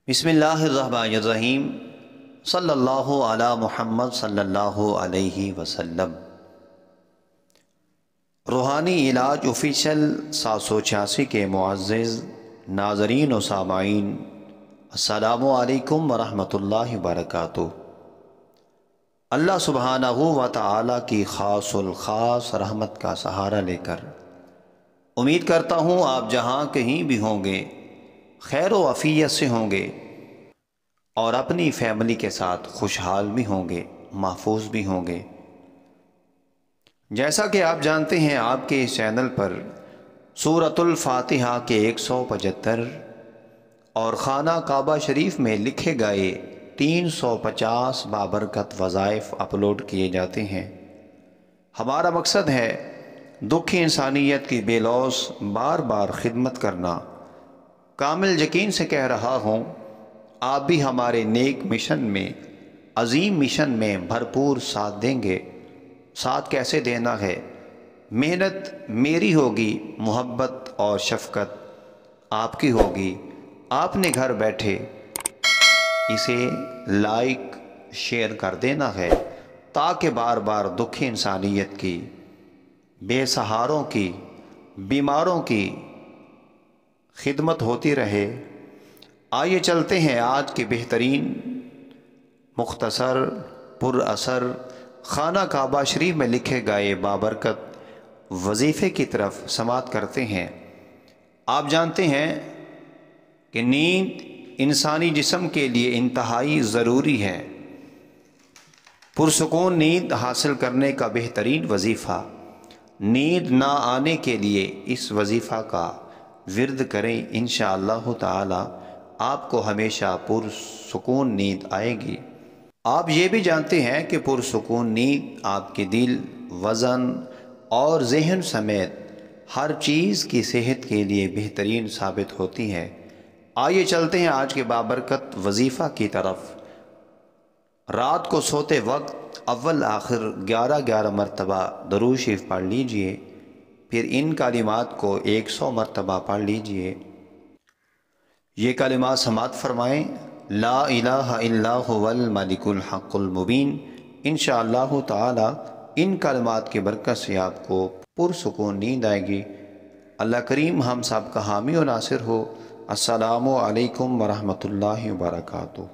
بسم اللہ الرحمن الرحیم صلی اللہ علی محمد صلی اللہ علیہ وسلم۔ روحانی علاج آفیشیل 786 کے معزز ناظرین و سامعین، السلام علیکم ورحمۃ اللہ وبرکاتہ۔ اللہ سبحانہ و تعالی کی خاص الخاص رحمت کا سہارا لے کر امید کرتا ہوں آپ جہاں کہیں بھی ہوں گے خیر و عافیت سے ہوں گے اور اپنی فیملی کے ساتھ خوشحال بھی ہوں گے، محفوظ بھی ہوں گے۔ جیسا کہ آپ جانتے ہیں، آپ کے اس چینل پر سورۃ الفاتحہ کے 175 اور خانہ کعبہ شریف میں لکھے گئے 350 بابرکت وظائف اپلوڈ کیے جاتے ہیں۔ ہمارا مقصد ہے دکھی انسانیت کی بے لوث بار بار خدمت کرنا۔ کامل یقین سے کہہ رہا ہوں، آپ بھی ہمارے نیک مشن میں، عظیم مشن میں بھرپور ساتھ دیں گے۔ ساتھ کیسے دینا ہے؟ محنت میری ہوگی، محبت اور شفقت آپ کی ہوگی۔ آپ نے گھر بیٹھے اسے لائک شیئر کر دینا ہے تاکہ بار بار دکھی انسانیت کی، بے سہاروں کی، بیماروں کی خدمت ہوتی رہے۔ آئیے چلتے ہیں آج کے بہترین، مختصر، پر اثر خانہ کعبہ شریف میں لکھے گئے بابرکت وظیفے کی طرف سماعت کرتے ہیں۔ آپ جانتے ہیں کہ نیند انسانی جسم کے لیے انتہائی ضروری ہے۔ پرسکون نیند حاصل کرنے کا بہترین وظیفہ۔ نیند نہ آنے کے لیے اس وظیفہ کا ورد کریں، انشاءاللہ تعالی آپ کو ہمیشہ پرسکون نیند آئے گی۔ آپ یہ بھی جانتے ہیں کہ پرسکون نیند آپ کے دل، وزن اور ذہن سمیت ہر چیز کی صحت کے لیے بہترین ثابت ہوتی ہے۔ آئیے چلتے ہیں آج کے بابرکت وظیفہ کی طرف۔ رات کو سوتے وقت اول آخر 11 مرتبہ درود شریف پڑھ لیجئے، پھر ان کلمات کو 100 مرتبہ پڑھ لیجئے۔ یہ کلمات سماعت فرمائیں: لا الہ الا هو الملک الحق المبین۔ انشاءاللہ تعالی ان کلمات کی برکت سے آپ کو پرسکون نیند آئے گی۔ اللہ کریم ہم سب کا حامی و ناصر ہو۔ السلام علیکم ورحمۃ اللہ وبرکاتہ۔